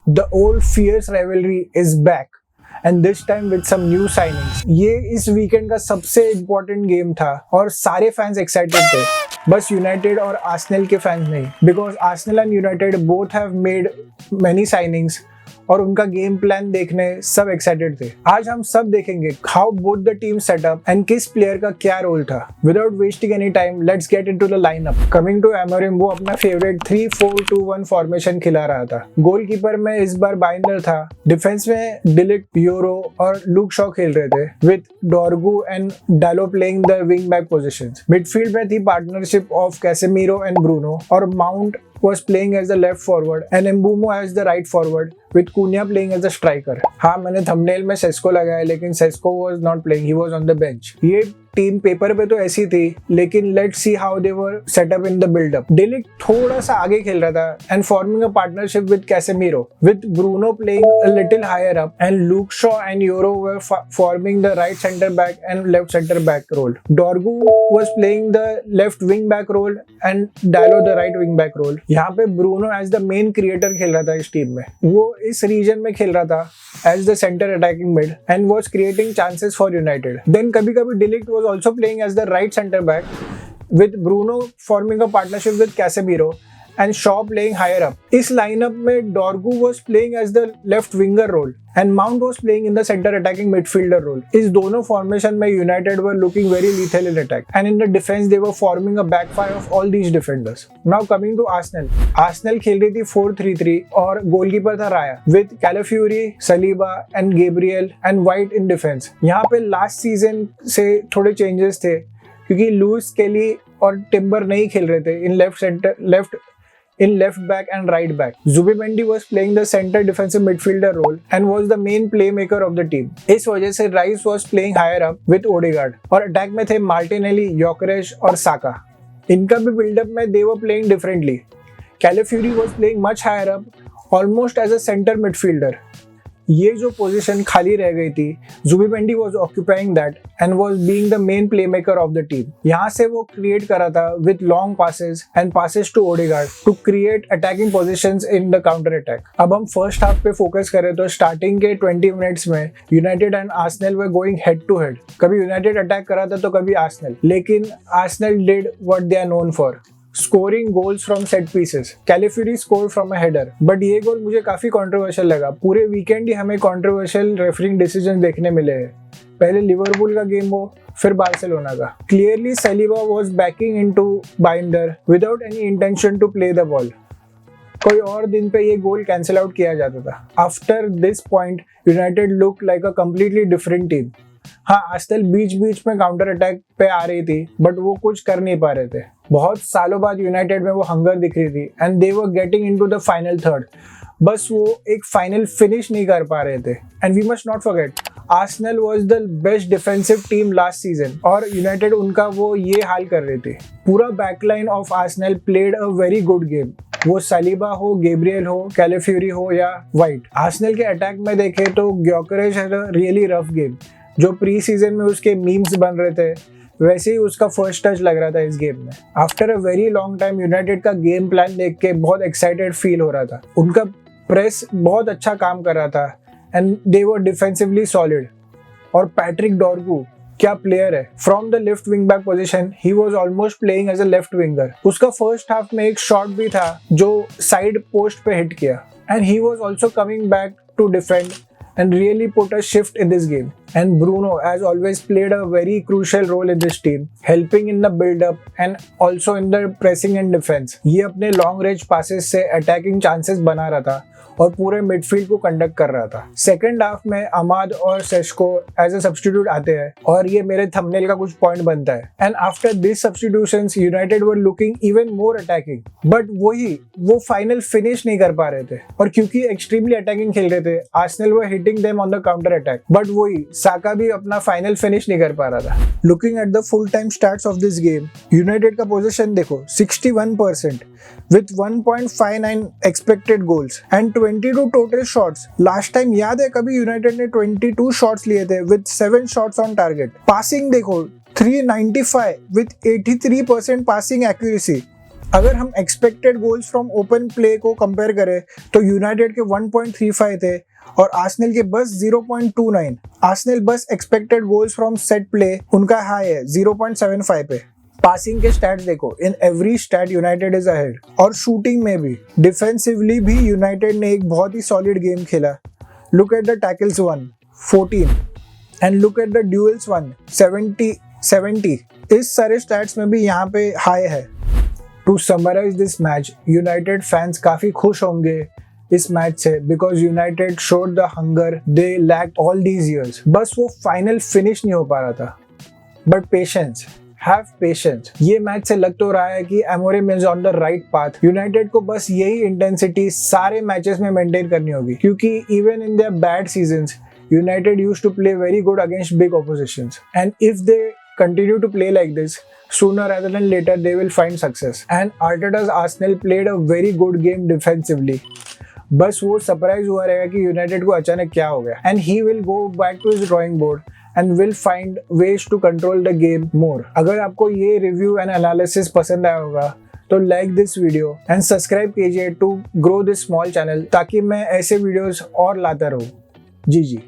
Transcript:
The old fierce rivalry is back and this time with some new signings. ये इस weekend का सबसे important game था और सारे फैंस एक्साइटेड थे, बस यूनाइटेड और आर्सेनल के फैंस नहीं, because Arsenal and United both have made many signings और उनका गेम प्लान देखने सब एक्साइटेड थे। आज हम सब देखेंगे how both the team setup and किस प्लेयर का क्या रोल था। Without wasting any time let's get into the lineup. Coming to Amorim, वो अपना फेवरेट 3-4-2-1 फॉर्मेशन खिला रहा था। गोलकीपर में इस बार बाइंडर था। डिफेंस में De Ligt, यूरो और लूक शॉ खेल रहे थे विद डॉर्गू एंड डालो playing the wing back positions. Midfield में थी partnership of Casemiro and Bruno और mount was playing as the left forward and Mbeumo as the right forward with Cunha playing as the striker. हाँ, मैंने thumbnail में Sesko लगाया लेकिन Sesko was not playing, he was on the bench. ये team paper पे तो ऐसी थी, लेकिन let's see how they were set up in the buildup. De Ligt थोड़ा सा आगे खेल रहा था and forming a partnership with Casemiro with Bruno playing a little higher up and Luke Shaw and Yoro were forming the right centre back and left centre back role. Dorgu was playing the left wing back role and Dalot the right wing back role. यहाँ पे Bruno as the main creator खेल रहा था इस team में। वो इस reason में खेल रहा था as the center attacking mid and was creating chances for United. Then कभी-कभी De Ligt was also playing as the right center back with Bruno forming a partnership with Casemiro and Shaw playing higher up. इस lineup में Dorgu was playing as the left winger role and Mount was playing in the center attacking midfielder role. इस दोनों formation में United were looking very lethal in attack and in the defense they were forming a backfire of all these defenders. Now coming to Arsenal. Arsenal खेल रही थी 4-3-3 और goalkeeper था राया with Calafiori, Saliba and Gabriel and White in defense. यहाँ पे last season से थोड़े changes थे क्योंकि लुइस केली और टिम्बर नहीं खेल रहे थे in left back and right back. Zubimendi was playing the center defensive midfielder role and was the main playmaker of the team. इस वजह से Rice was playing higher up with Odegaard और अटैक में थे Martinelli, Gyökeres और Saka. इनका भी buildup में they were playing differently. Calafiori was playing much higher up, almost as a center midfielder. ये जो पोजीशन खाली रह गई थी, Zubimendi was occupying that and was being the main playmaker of the team. यहाँ से वो क्रिएट करा था with long passes and passes to Odegaard to create attacking positions in the counter attack. अब हम फर्स्ट हाफ पे focus करें तो स्टार्टिंग के 20 मिनट्स में United and Arsenal were going head to head. कभी यूनाइटेड अटैक करा था तो कभी आर्सेनल, लेकिन Arsenal did what they are known for, scoring goals from set pieces. Calafiori score from a header, but ये goal मुझे काफी कंट्रोवर्शियल लगा। पूरे वीकेंड ही हमें कंट्रोवर्शियल रेफरिंग डिसीजन देखने मिले हैं। पहले लिवरपूल का गेम हो, फिर बार्सिलोना का। Clearly Saliba was backing into binder without any intention to play the ball. कोई और दिन पे ये गोल कैंसिल आउट किया जाता था। After this point United look like a completely different team. हाँ, आर्सेनल बीच बीच में काउंटर अटैक पे आ रही थी बट वो कुछ कर नहीं पा रहे थे। बहुत सालों बाद यूनाइटेड में वो हंगर दिख रही थी and they were getting into the final third, बस वो एक फाइनल फिनिश नहीं कर पा रहे थे। And we must not forget Arsenal was the best defensive team last season और यूनाइटेड उनका वो ये हाल कर रहे थे। पूरा backline of Arsenal played a very good game, वो सलीबा हो, गैब्रियल हो, कैलेफ्यूरी हो या वाइट। आर्सेनल के अटैक में देखे तो Gyokeres had a really rough game. जो प्री सीजन में उसके मीम्स बन रहे थे वैसे ही उसका फर्स्ट टच लग रहा था इस गेम में। After a very long time United का गेम प्लान देख के बहुत एक्साइटेड फील हो रहा था। उनका प्रेस बहुत अच्छा काम कर रहा था and they were defensively solid. और पैट्रिक डॉर्गू क्या प्लेयर है। From the left wing back position he was almost playing as a left winger. उसका फर्स्ट हाफ में एक शॉट भी था जो साइड पोस्ट पे हिट किया and he was also coming back to defend and really put a shift in this game. And Bruno, as always, played a very crucial role in this team, helping in the build-up and also in the pressing and defense. ये अपने long range passes से attacking chances बना रहा था और पूरे midfield को conduct कर रहा था। सेकेंड हाफ में अमाद और सेस्को एज अ सब्स्टिट्यूट आते हैं और ये मेरे थंबनेल का कुछ पॉइंट बनता है। And after this substitutions United were looking even more attacking, but वो फाइनल फिनिश नहीं कर पा रहे थे। और क्योंकि एक्सट्रीमली अटैकिंग खेल रहे थे, Arsenal were hitting them on the counter attack, but Saka भी अपना फाइनल फिनिश नहीं कर पा रहा था। Looking at the full time stats of this game, United का पोजीशन देखो 61% with 1.59 expected goals and 22 total shots. Last time याद है कभी यूनाइटेड ने 22 शॉट्स लिए थे with 7 shots on target. Passing देखो 395 with 83% passing accuracy. अगर हम expected goals from open play को कंपेयर करें तो यूनाइटेड के 1.35 थे और आर्सेनल के बस 0.29। आर्सेनल बस expected goals from set play उनका हाई है 0.75 पे। पासिंग के स्टैट्स देखो, in every stat United is ahead. और शूटिंग में भी, डिफेंसिवली भी यूनाइटेड ने एक बहुत ही सॉलिड गेम खेला। Look at the tackles won 14 and look at the duels won 70। इस सारे स्टैट्स में भी यहाँ पे हाई है। To summarise this match, United fans काफी खुश होंगे इस मैच से because United showed the hunger they lacked all these years. बस वो फाइनल फिनिश नहीं हो पा रहा था। But patience, have patience. ये मैच से लग तो रहा है कि Amorim is on the right path. United को बस यही इंटेंसिटी सारे मैचेस में मेंटेन करनी होगी क्योंकि even in their bad seasons United used to play very good against big oppositions and if they continue to play like this, sooner rather than later they will find success. And Arteta's Arsenal played a very good game defensively. बस वो surprise हुआ रहेगा कि United को अचानक क्या हो गया and he will go back to his drawing board and will find ways to control the game more. अगर आपको ये रिव्यू एंड एनालिसिस पसंद आया होगा तो like this video and subscribe कीजिए to grow this small channel ताकि मैं ऐसे वीडियोस और लाता रहूं। जी।